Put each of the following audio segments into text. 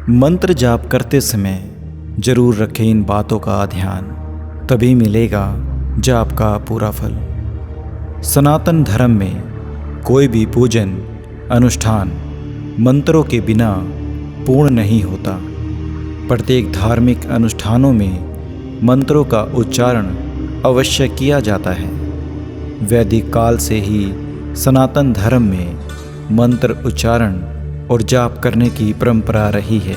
मंत्र जाप करते समय जरूर रखें इन बातों का ध्यान, तभी मिलेगा जाप का पूरा फल। सनातन धर्म में कोई भी पूजन अनुष्ठान मंत्रों के बिना पूर्ण नहीं होता। प्रत्येक धार्मिक अनुष्ठानों में मंत्रों का उच्चारण अवश्य किया जाता है। वैदिक काल से ही सनातन धर्म में मंत्र उच्चारण और जाप करने की परंपरा रही है।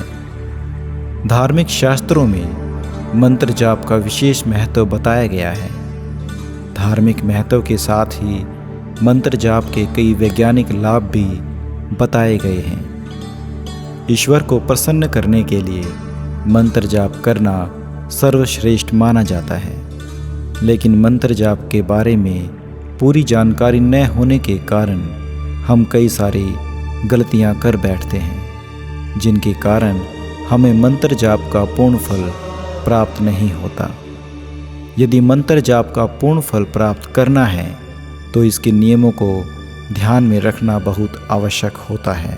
धार्मिक शास्त्रों में मंत्र जाप का विशेष महत्व बताया गया है। धार्मिक महत्व के साथ ही मंत्र जाप के कई वैज्ञानिक लाभ भी बताए गए हैं। ईश्वर को प्रसन्न करने के लिए मंत्र जाप करना सर्वश्रेष्ठ माना जाता है, लेकिन मंत्र जाप के बारे में पूरी जानकारी न होने के कारण हम कई सारी गलतियां कर बैठते हैं, जिनके कारण हमें मंत्र जाप का पूर्ण फल प्राप्त नहीं होता। यदि मंत्र जाप का पूर्ण फल प्राप्त करना है तो इसके नियमों को ध्यान में रखना बहुत आवश्यक होता है।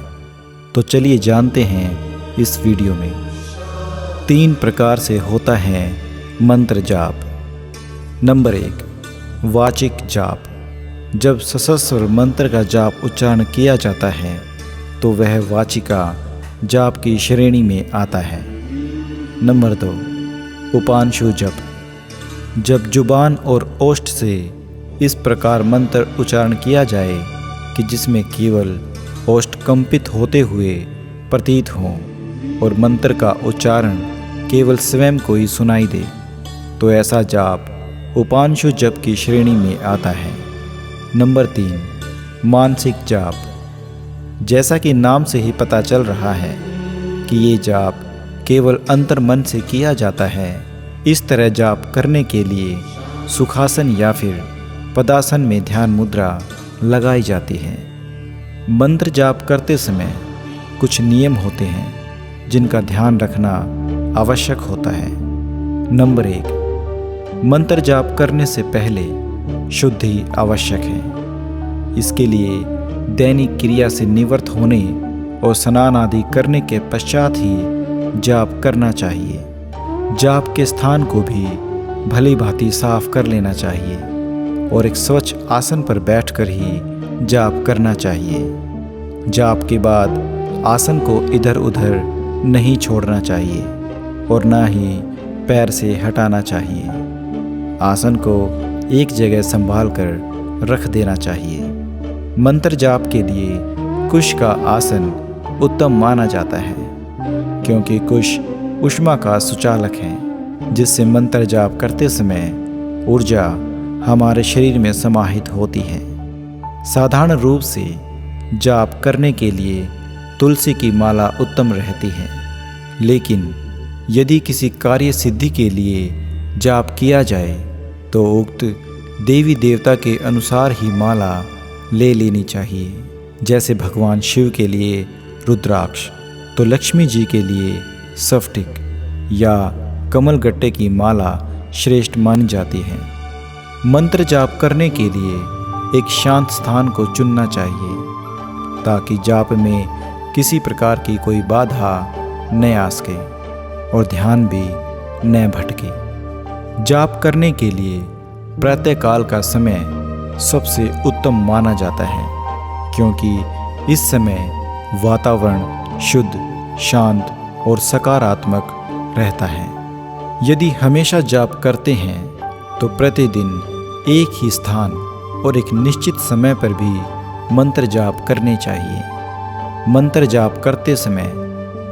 तो चलिए जानते हैं इस वीडियो में। 3 प्रकार से होता है मंत्र जाप। नंबर 1, वाचिक जाप। जब सशस्त्र मंत्र का जाप उच्चारण किया जाता है तो वह वाचिका जाप की श्रेणी में आता है। नंबर 2, उपांशु जप। जब जुबान और ओष्ठ से इस प्रकार मंत्र उच्चारण किया जाए कि जिसमें केवल ओष्ठ कंपित होते हुए प्रतीत हों और मंत्र का उच्चारण केवल स्वयं को ही सुनाई दे, तो ऐसा जाप उपांशु जप की श्रेणी में आता है। नंबर 3, मानसिक जाप। जैसा कि नाम से ही पता चल रहा है कि ये जाप केवल अंतर मन से किया जाता है। इस तरह जाप करने के लिए सुखासन या फिर पदासन में ध्यान मुद्रा लगाई जाती है। मंत्र जाप करते समय कुछ नियम होते हैं जिनका ध्यान रखना आवश्यक होता है। नंबर 1, मंत्र जाप करने से पहले शुद्धि आवश्यक है। इसके लिए दैनिक क्रिया से निवृत्त होने और स्नान आदि करने के पश्चात ही जाप करना चाहिए। जाप के स्थान को भी भली भांति साफ कर लेना चाहिए और एक स्वच्छ आसन पर बैठकर ही जाप करना चाहिए। जाप के बाद आसन को इधर उधर नहीं छोड़ना चाहिए और ना ही पैर से हटाना चाहिए। आसन को एक जगह संभाल कर रख देना चाहिए। मंत्र जाप के लिए कुश का आसन उत्तम माना जाता है, क्योंकि कुश ऊष्मा का सुचालक है, जिससे मंत्र जाप करते समय ऊर्जा हमारे शरीर में समाहित होती है। साधारण रूप से जाप करने के लिए तुलसी की माला उत्तम रहती है, लेकिन यदि किसी कार्य सिद्धि के लिए जाप किया जाए तो उक्त देवी देवता के अनुसार ही माला ले लेनी चाहिए। जैसे भगवान शिव के लिए रुद्राक्ष, तो लक्ष्मी जी के लिए स्फटिक या कमलगट्टे की माला श्रेष्ठ मानी जाती है। मंत्र जाप करने के लिए एक शांत स्थान को चुनना चाहिए ताकि जाप में किसी प्रकार की कोई बाधा न आ सके और ध्यान भी न भटके। जाप करने के लिए प्रातःकाल का समय सबसे उत्तम माना जाता है, क्योंकि इस समय वातावरण शुद्ध, शांत और सकारात्मक रहता है। यदि हमेशा जाप करते हैं तो प्रतिदिन एक ही स्थान और एक निश्चित समय पर भी मंत्र जाप करने चाहिए। मंत्र जाप करते समय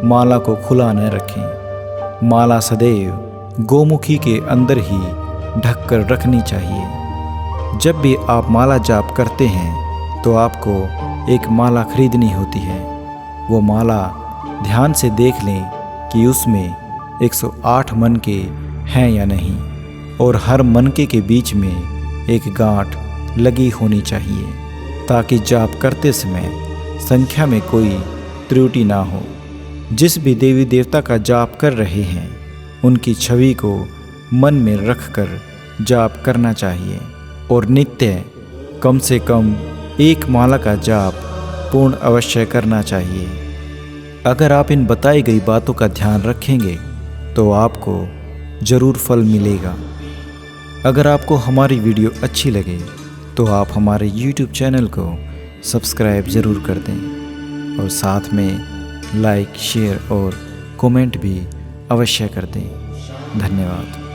माला को खुला न रखें। माला सदैव गोमुखी के अंदर ही ढककर रखनी चाहिए। जब भी आप माला जाप करते हैं तो आपको एक माला खरीदनी होती है। वो माला ध्यान से देख लें कि उसमें 108 मनके हैं या नहीं, और हर मनके के बीच में एक गांठ लगी होनी चाहिए, ताकि जाप करते समय संख्या में कोई त्रुटि ना हो। जिस भी देवी देवता का जाप कर रहे हैं उनकी छवि को मन में रखकर जाप करना चाहिए और नित्य कम से कम एक माला का जाप पूर्ण अवश्य करना चाहिए। अगर आप इन बताई गई बातों का ध्यान रखेंगे तो आपको ज़रूर फल मिलेगा। अगर आपको हमारी वीडियो अच्छी लगे तो आप हमारे YouTube चैनल को सब्सक्राइब ज़रूर कर दें और साथ में लाइक, शेयर और कमेंट भी अवश्य कर दें। धन्यवाद।